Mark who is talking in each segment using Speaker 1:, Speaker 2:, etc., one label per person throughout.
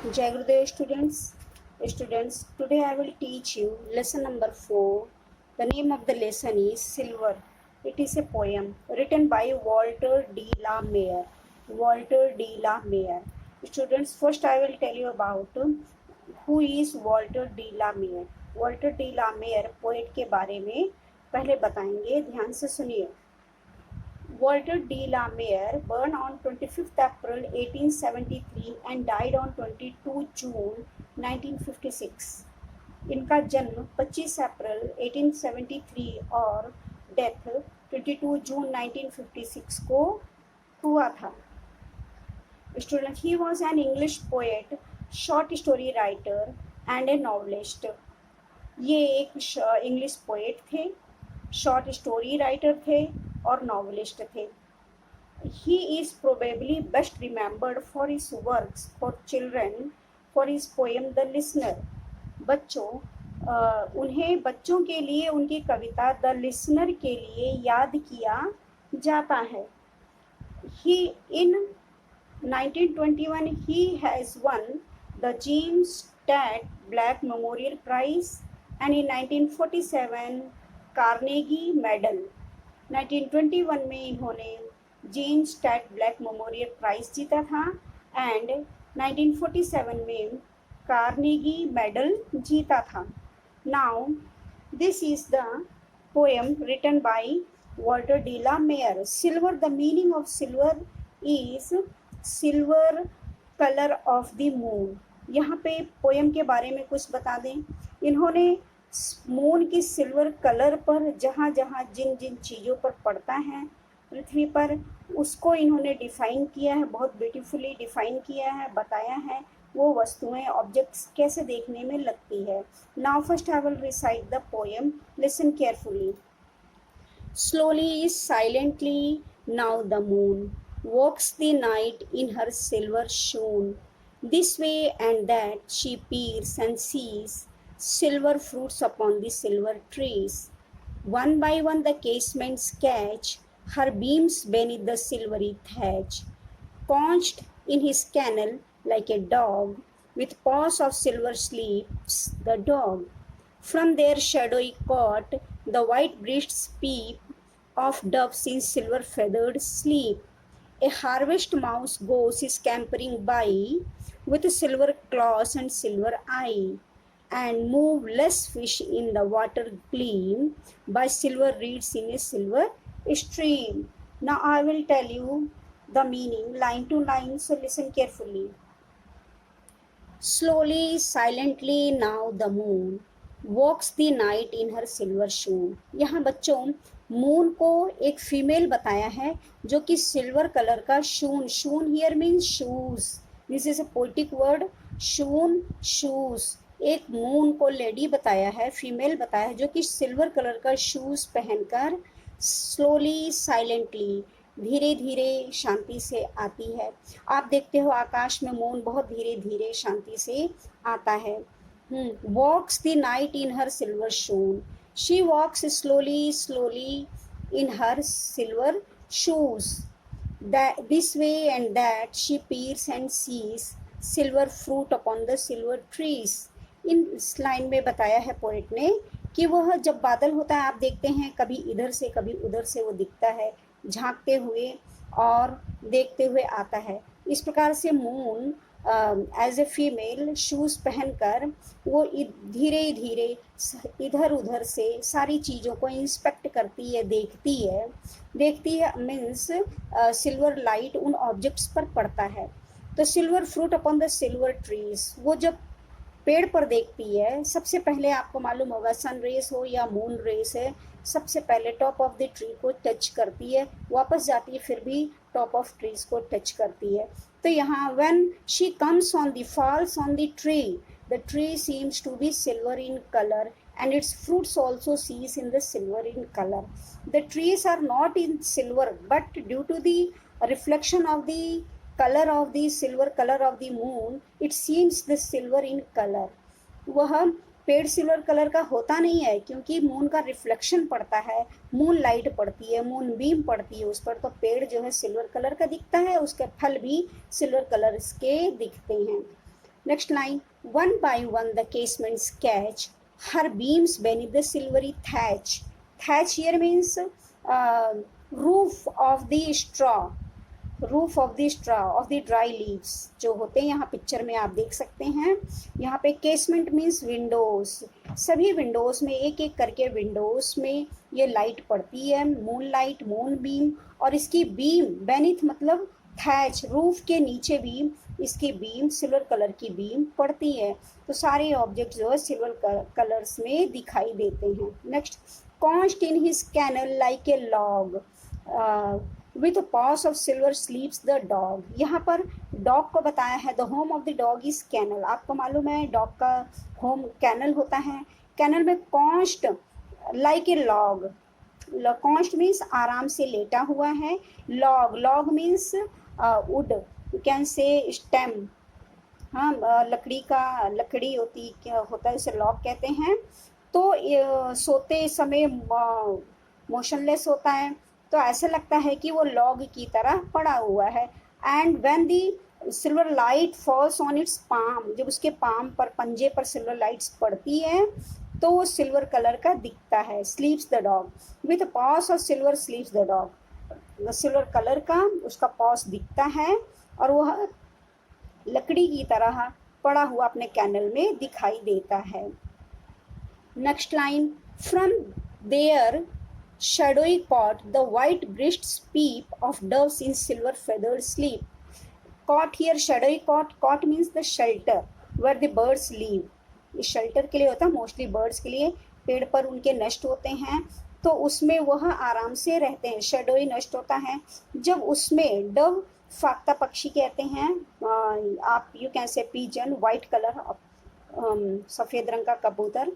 Speaker 1: Jai Gurudev students, today I will teach you lesson number 4. The name of the lesson is Silver. It is a poem written by Walter D. La Mayer. Walter D. La Mayer. Students, first I will tell you about who is Walter D. La Mayer. Walter D. La Mayer poet के बारे में पहले बताएंगे, ध्यान से सुनिए. Walter D. La Mayer, born on 25th April 1873 and died on 22 June 1956. इनका जन्म 25 अप्रैल 1873 और डेथ 22 जून 1956 को हुआ था. Student, he was an English poet, short story writer and a novelist. ये एक इंग्लिश पोएट थे, शॉर्ट स्टोरी राइटर थे और नॉवलिस्ट थे. He is probably best remembered for his works for children for his poem the listener. उन्हें बच्चों के लिए उनकी कविता द लिसनर के लिए याद किया जाता है. ही इन 1921 he has won the James Stott Black Memorial Prize and in 1947 Carnegie Medal. 1921 में इन्होंने James Tait Black Memorial Prize जीता था एंड 1947 में कार्नेगी मेडल जीता था. Now this is the poem written by Walter de la Mare. Silver. The meaning of silver is silver colour of the moon. यहाँ पे poem के बारे में कुछ बता दें. इन्होंने मून की सिल्वर कलर पर जहाँ जहाँ जिन जिन चीज़ों पर पड़ता है पृथ्वी पर, उसको इन्होंने डिफाइन किया है, बहुत ब्यूटीफुली डिफाइन किया है, बताया है वो वस्तुएं ऑब्जेक्ट्स कैसे देखने में लगती है. Now first I will recite the poem. Listen carefully. Slowly silently now the moon walks the night in her silver shoon. This way and that she peers and sees silver fruits upon the silver trees. One by one the casements catch her beams beneath the silvery thatch. Conched in his kennel like a dog, with paws of silver sleeps the dog. From their shadowy cot the white breasts peep of doves in silver feathered sleep. A harvest mouse goes scampering by with silver claws and silver eye, and move less fish in the water gleam by silver reeds in a silver stream. Now I will tell you the meaning line to line, so listen carefully. Slowly, silently now the moon walks the night in her silver shoon. यहाँ बच्चों moon को एक female बताया है जो कि silver colour का shoon. Shoon here means shoes. This is a poetic word. Shoon shoes. एक मून को लेडी बताया है, फीमेल बताया है, जो कि सिल्वर कलर का शूज पहनकर स्लोली साइलेंटली धीरे धीरे शांति से आती है. आप देखते हो आकाश में मून बहुत धीरे धीरे शांति से आता है. Walks the night in her silver shoon. She walks slowly, slowly in her silver shoes. This way and that she peers and sees silver fruit upon the silver trees. इन इस लाइन में बताया है पोएट ने कि वह जब बादल होता है, आप देखते हैं कभी इधर से कभी उधर से वो दिखता है, झांकते हुए और देखते हुए आता है. इस प्रकार से moon as a female shoes पहनकर वो धीरे धीरे इधर उधर से सारी चीज़ों को इंस्पेक्ट करती है, देखती है मीन्स सिल्वर लाइट उन ऑब्जेक्ट्स पर पड़ता है. तो silver fruit upon the silver trees, वो जब पेड़ पर देखती है, सबसे पहले आपको मालूम होगा सन रेस हो या मून रेस है, सबसे पहले टॉप ऑफ द ट्री को टच करती है, वापस जाती है, फिर भी टॉप ऑफ ट्रीज को टच करती है. तो यहाँ when she comes on the falls on the tree seems to be silver in color and its fruits also sees in the silver in color. The trees are not in silver, but due to the reflection of the color of the silver color of the moon, it seems the silver in color. वह पेड़ silver colour का होता नहीं है क्योंकि moon का reflection पड़ता है, मून लाइट पड़ती है, मून बीम पड़ती है उस पर, तो पेड़ जो है सिल्वर कलर का दिखता है, उसके फल भी सिल्वर कलर के दिखते हैं. Next line, one by one the casements catch her beams beneath the silvery thatch. Thatch here means roof of the straw, roof of the straw of the dry leaves जो होते हैं यहाँ picture में आप देख सकते हैं। यहाँ पे केसमेंट मीन्स विंडोज, सभी विंडोज में एक एक करके विंडोज में ये लाइट पड़ती है, मून लाइट, मून बीम। और इसकी बीम बेनिथ मतलब थैच, रूफ के नीचे भी इसकी बीम, सिल्वर कलर की बीम पड़ती है। तो सारे ऑब्जेक्ट जो है सिल्वर कलर्स में दिखाई देते हैं। Next, couched in his kennel like a log with paws of silver sleeps the dog. यहाँ पर डॉग को बताया है, the home of the dog is kennel. आपको मालूम है डॉग का होम कैनल होता है। कैनल में const like a log, const means आराम से लेटा हुआ है। Log, log means would, you can से स्टेम, हाँ लकड़ी का, लकड़ी होता है उसे लॉग कहते हैं। तो सोते समय मोशनलेस होता है, तो ऐसा लगता है कि वो लॉग की तरह पड़ा हुआ है। And when the silver light falls on it's palm, जब उसके पाम पर, पंजे पर सिल्वर लाइट्स पड़ती है तो वो सिल्वर कलर का दिखता है। Sleeps the dog with paws of silver, sleeps the dog, silver colour का उसका पॉस दिखता है और वह लकड़ी की तरह पड़ा हुआ अपने कैनल में दिखाई देता है। Next line, from there shadowy cot the white breasts peep of doves in silver feathered sleep. Cot here, shadowy cot, cot means the shelter where the birds live. ये shelter के लिए होता है, मोस्टली बर्ड्स के लिए, पेड़ पर उनके नेस्ट होते हैं तो उसमें वह आराम से रहते हैं। शेडोई नेस्ट होता है। जब उसमें डव, फाख्ता पक्षी कहते हैं, आप you can say pigeon, white colour, सफ़ेद रंग का कबूतर।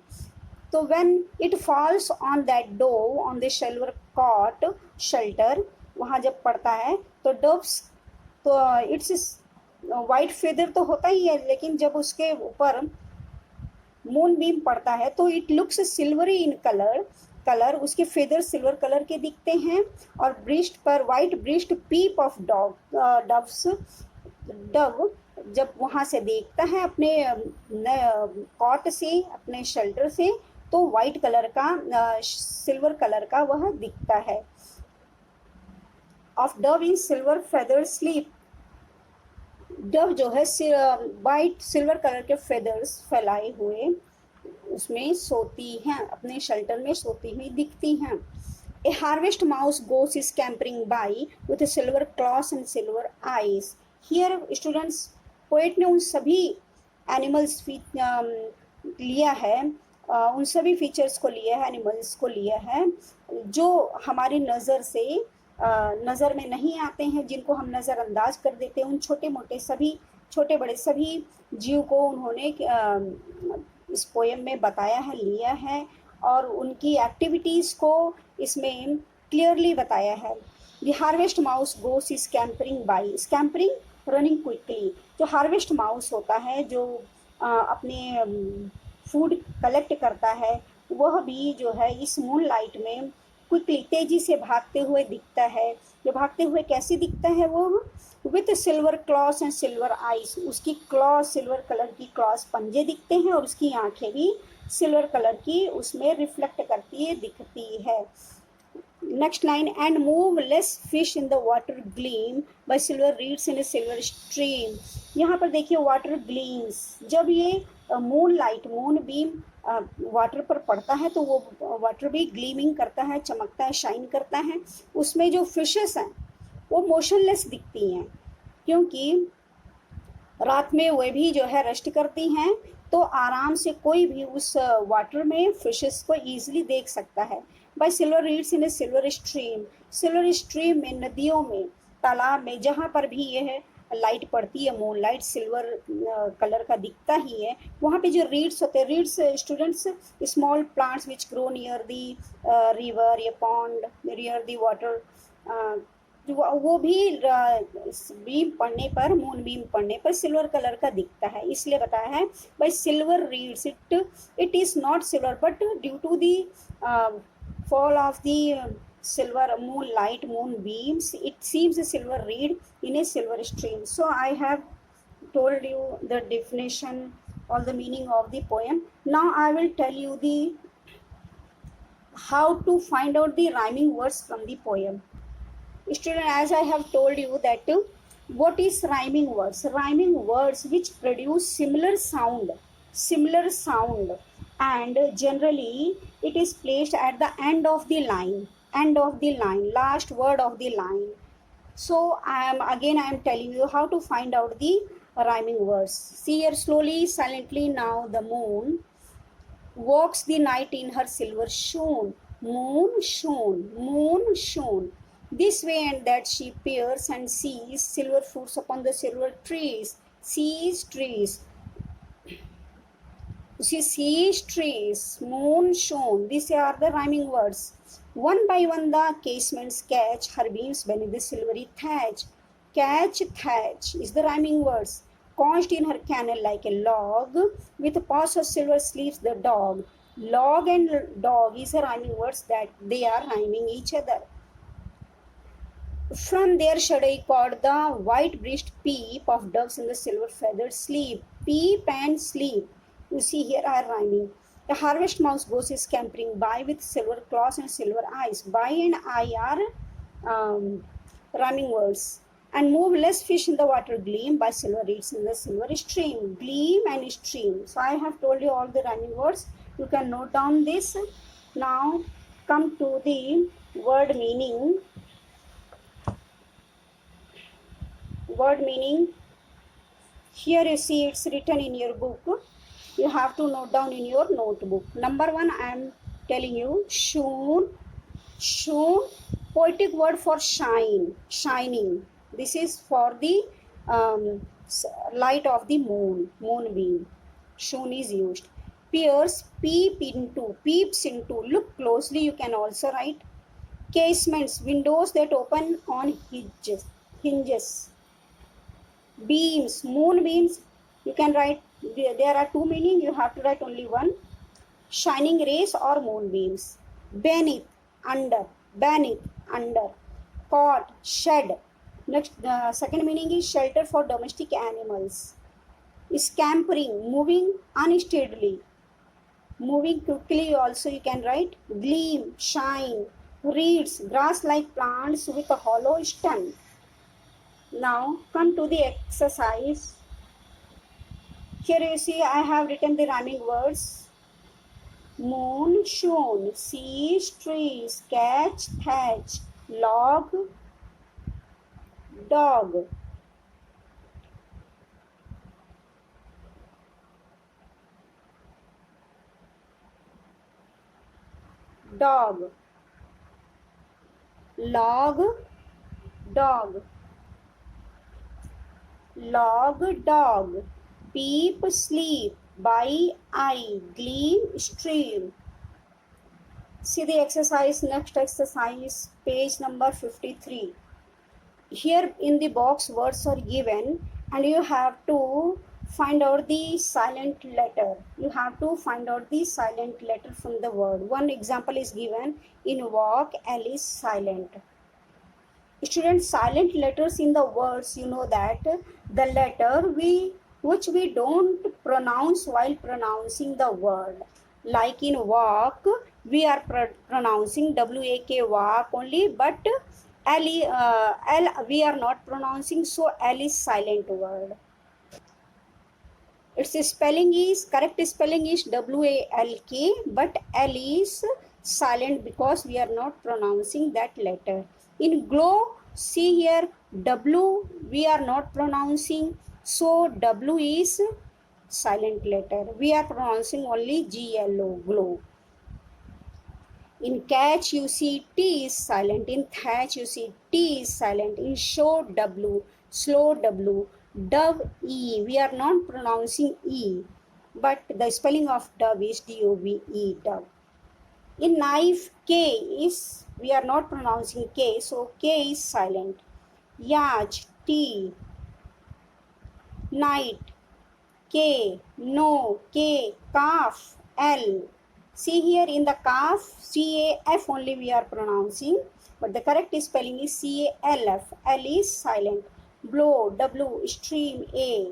Speaker 1: तो when it falls on that dove on the silver cot shelter, वहाँ जब पड़ता है तो doves, तो इट्स वाइट फेदर तो होता ही है, लेकिन जब उसके ऊपर मून बीम पड़ता है तो it looks silvery in colour, उसके फेदर सिल्वर कलर के दिखते हैं। और ब्रिस्ट पर white breast peep of doves, dove जब वहाँ से देखता है अपने कॉट से, अपने शेल्टर से, तो वाइट कलर का, सिल्वर कलर का वह दिखता है। Of Dove in silver feather sleep, Dove जो है वाइट सिल्वर कलर के फेदर्स फैलाए हुए उसमें सोती हैं, अपने शेल्टर में सोती हुई दिखती हैं। A harvest mouse goes scampering by with silver claws and silver eyes. Here students, poet ने उन सभी एनिमल्स लिया है, उन सभी फीचर्स को लिया है, एनिमल्स को लिया है जो हमारी नज़र से नज़र में नहीं आते हैं, जिनको हम नज़रअंदाज कर देते हैं। उन छोटे मोटे सभी, छोटे बड़े सभी जीव को उन्होंने इस पोएम में बताया है, लिया है और उनकी एक्टिविटीज़ को इसमें क्लियरली बताया है। The harvest mouse goes scampering by, scampering running quickly. जो हार्वेस्ट माउस होता है, जो अपने फूड कलेक्ट करता है, वह भी जो है इस मून लाइट में क्विकली, तेजी से भागते हुए दिखता है। जो भागते हुए कैसे दिखता है वो, with silver claws and silver eyes, उसकी क्लॉस, सिल्वर कलर की क्लॉस, पंजे दिखते हैं और उसकी आंखें भी सिल्वर कलर की उसमें रिफ्लेक्ट करती है, दिखती है। Next line, and move less fish in the water gleam bye silver reads in A silver stream. यहाँ पर देखिए वाटर ग्लीम्स, जब ये moon light, moon beam water पर पड़ता है तो वो वाटर भी ग्लीमिंग करता है, चमकता है, शाइन करता है। उसमें जो फिशेस हैं वो मोशनलेस दिखती हैं, क्योंकि रात में वे भी जो है रेस्ट करती हैं, तो आराम से कोई भी उस वाटर में फिशेस को ईजिली देख सकता है। By silver reads in A silver stream, silver stream में, नदियों में, तालाब में, जहाँ पर भी यह लाइट पड़ती है, मून लाइट सिल्वर कलर का दिखता ही है। वहाँ पे जो रीड्स होते हैं, reads students, small plants which grow near the river या पॉन्ड, नियर दी वाटर, वो भी बीम पड़ने पर, मून बीम पड़ने पर सिल्वर कलर का दिखता है। इसलिए बताया है by silver reeds, it is not silver but due to the fall of the silver moonlight, moonbeams, it seems a silver reed in a silver stream. So I have told you the definition or the meaning of the poem. Now I will tell you the how to find out the rhyming words from the poem. Student, as I have told you that what is rhyming words? Rhyming words which produce similar sound, and generally it is placed at the end of the line, last word of the line. So I am telling you how to find out the rhyming words. See here, slowly, silently now the moon walks the night in her silver shone. Moon shone, moon shone. This way and that she peers and sees silver fruits upon the silver trees. Sees trees. She sees trees, moon shone. These are the rhyming words. One by one the casements catch her beams beneath the silvery thatch. Catch, thatch is the rhyming words. Conched in her kennel like a log, with paws of silver sleeps the dog. Log and dog is a rhyming words that they are rhyming each other. From their shadowy cord the white-breast peep of doves in the silver feathered sleep. Peep and sleep. You see here are rhyming. The harvest mouse goes scampering by with silver claws and silver eyes. By and eye are rhyming words. And move less fish in the water gleam by silver reeds in the silver stream. Gleam and stream. So I have told you all the rhyming words. You can note down this. Now come to the word meaning. Word meaning. Here you see it's written in your book. You have to note down in your notebook. Number 1, I am telling you shone. Shone, poetic word for shine, shining. This is for the light of the moon, moonbeam. Shone is used. Peers, peeps into. Look closely, you can also write. Casements, windows that open on hinges. Beams, moonbeams, you can write. There are two meanings, you have to write only one. Shining rays or moonbeams. Beneath, under. Cot, shed. Next, the second meaning is shelter for domestic animals. Scampering, moving unsteadily. Moving quickly also you can write. Gleam, shine. Reeds, grass-like plants with a hollow stem. Now come to the exercise. Here you see I have written the rhyming words. Moon shone, sees trees, catch, thatch, log, dog. Dog. Log, dog. Log, dog. Peep, sleep. By, eye. Gleam, stream. See the exercise, next exercise, page number 53. Here in the box words are given and you have to find out the silent letter. You have to find out the silent letter from the word. One example is given. In walk, L is silent. Students, silent letters in the words, you know that the letter which we don't pronounce while pronouncing the word. Like in walk, we are pronouncing W-A-K, walk only, but L we are not pronouncing, so L is silent word. Its spelling is, correct spelling is W-A-L-K, but L is silent because we are not pronouncing that letter. In glow, see here, W we are not pronouncing, so W is silent letter. We are pronouncing only G-L-O, glow. In catch, you see T is silent. In thatch, you see T is silent. In show, W, slow, W. Dove, E. We are not pronouncing E, but the spelling of dove is D-O-V-E, dove. In knife, K is, we are not pronouncing K, so K is silent. Yacht, T. Night, K. No, K. Calf, L. See here in the calf, C-A-F only we are pronouncing, but the correct spelling is C-A-L-F. L is silent. Blow, W. Stream, A.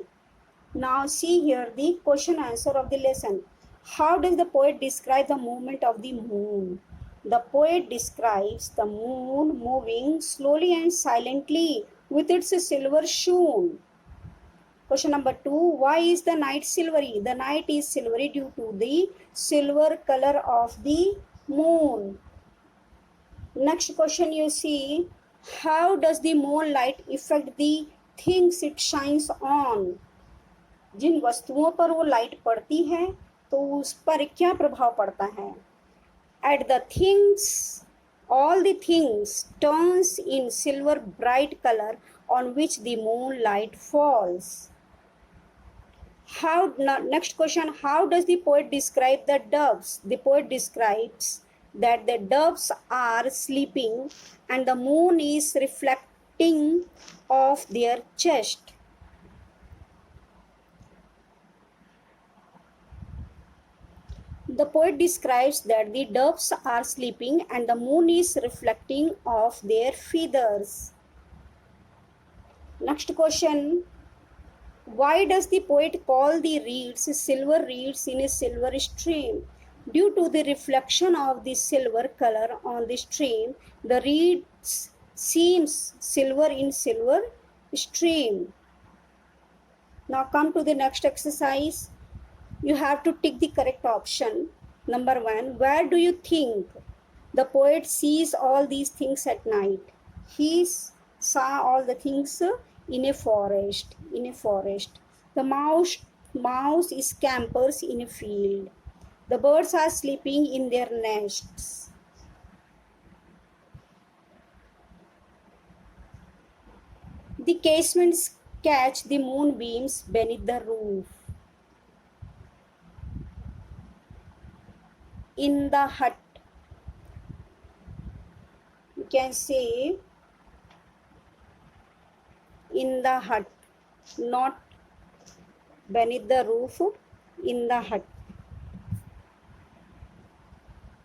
Speaker 1: Now see here the question answer of the lesson. How does the poet describe the movement of the moon? The poet describes the moon moving slowly and silently with its silver sheen. Question number 2. Why is the night silvery? The night is silvery due to the silver color of the moon. Next question you see. How does the moonlight affect the things it shines on? जिन वस्तुओं पर वो light पड़ती है तो उस पर क्या प्रभाव पड़ता है? At the things, all the things turns in silver bright color on which the moonlight falls. Next question, how does the poet describe the doves? The poet describes that the doves are sleeping and the moon is reflecting off their chest. The poet describes that the doves are sleeping and the moon is reflecting off their feathers. Next question, why does the poet call the reeds silver reeds in a silver stream? Due to the reflection of the silver color on the stream, the reeds seems silver in silver stream. Now come to the next exercise. You have to tick the correct option. Number 1, where do you think the poet sees all these things at night? He saw all the things in a forest. The mouse scampers in a field. The birds are sleeping in their nests. The casements catch the moonbeams beneath the roof. In the hut, you can say in the hut, not beneath the roof, in the hut.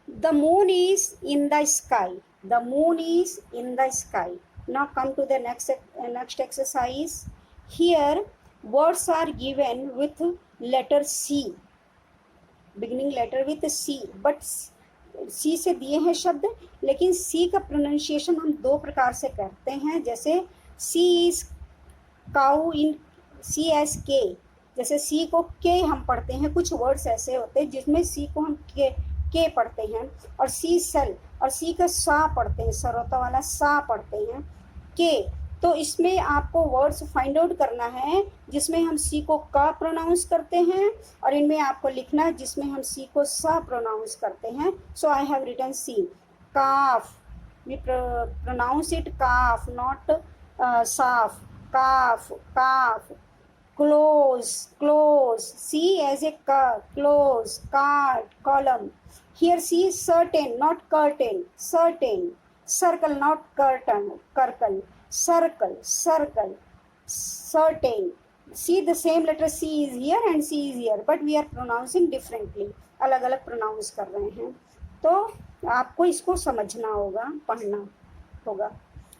Speaker 1: The moon is in the sky. The moon is in the sky. Now come to the next exercise. Here words are given with letter C, beginning letter with C, but C से दिए हैं शब्द, लेकिन C का pronunciation हम दो प्रकार से करते हैं. जैसे C is cow in C as K, जैसे C को K हम पढ़ते हैं. कुछ वर्ड्स ऐसे होते हैं जिसमें C को हम K पढ़ते हैं, और C सेल और C का सा पढ़ते हैं, सरोता वाला सा पढ़ते हैं K. तो इसमें आपको वर्ड्स फाइंड आउट करना है जिसमें हम सी को का प्रोनाउंस करते हैं, और इनमें आपको लिखना है जिसमें हम सी को सा प्रोनाउंस करते हैं. So I have written C. Calf, we pronounce it calf, not साफ. Calf, calf. Close, close. C as a close. Card, column. Here C certain, not curtain. Certain. Circle, not curtain, कर्कल. Circle, circle. Certain. See, the same letter C is here and C is here, but we are pronouncing differently. अलग अलग pronounce कर रहे हैं. तो आपको इसको समझना होगा, पढ़ना होगा.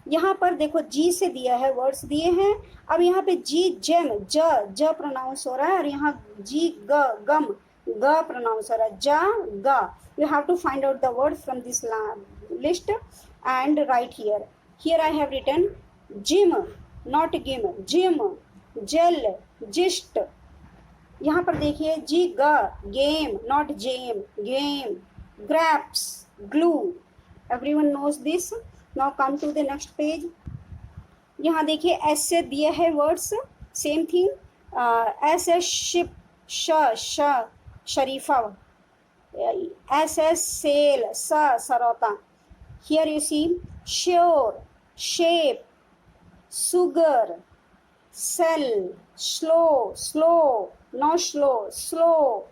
Speaker 1: यहाँ पर देखो G से दिया है, वर्ड्स दिए हैं. अब यहाँ पे G जेम, ज प्रोनाउंस हो रहा है, और यहाँ G ग गम, ग प्रोनाउंस हो रहा है. जा गा. You have to find out the word from this list and write here. Here I have written gym, not gym. Gym, gel, gist. यहाँ पर देखिए जी ग, game, not jam. Game, grapes, glue. Everyone knows this. Now come to the next page. यहाँ देखिए S से दिए है words, same thing. S S ship, श शरीफा. एस एस सेल, सरोता. Here you see sure, shape, sugar, cell, slow, slow, not slow, slow.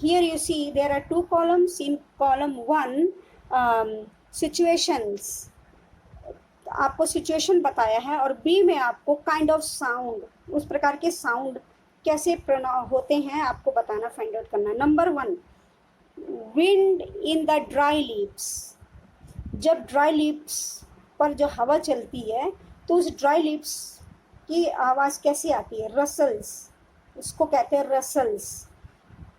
Speaker 1: Here you see there are two columns. In column 1 situations, आपको situation बताया है, और B में आपको kind of sound, उस प्रकार के साउंड कैसे होते हैं आपको बताना, फाइंड आउट करना. Number 1, wind in the dry leaves. जब ड्राई लिप्स पर जो हवा चलती है तो उस ड्राई लिप्स की आवाज़ कैसी आती है? रसल्स, उसको कहते हैं rustles.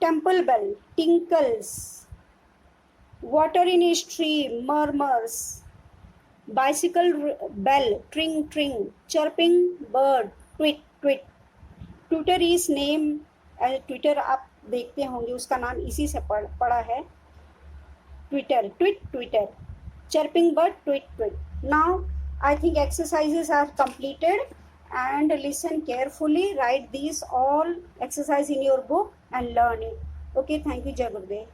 Speaker 1: Temple bell tinkles. Water in a stream murmurs. Bicycle bell tring tring. Chirping bird tweet tweet. Twitter is name, Twitter आप देखते होंगे उसका नाम इसी से पड़ा है, Twitter. Tweet Twitter. Chirping bird tweet tweet. Now I think exercises are completed, and listen carefully, write these all exercise in your book and learn it. Okay, thank you, Jai Gurudev.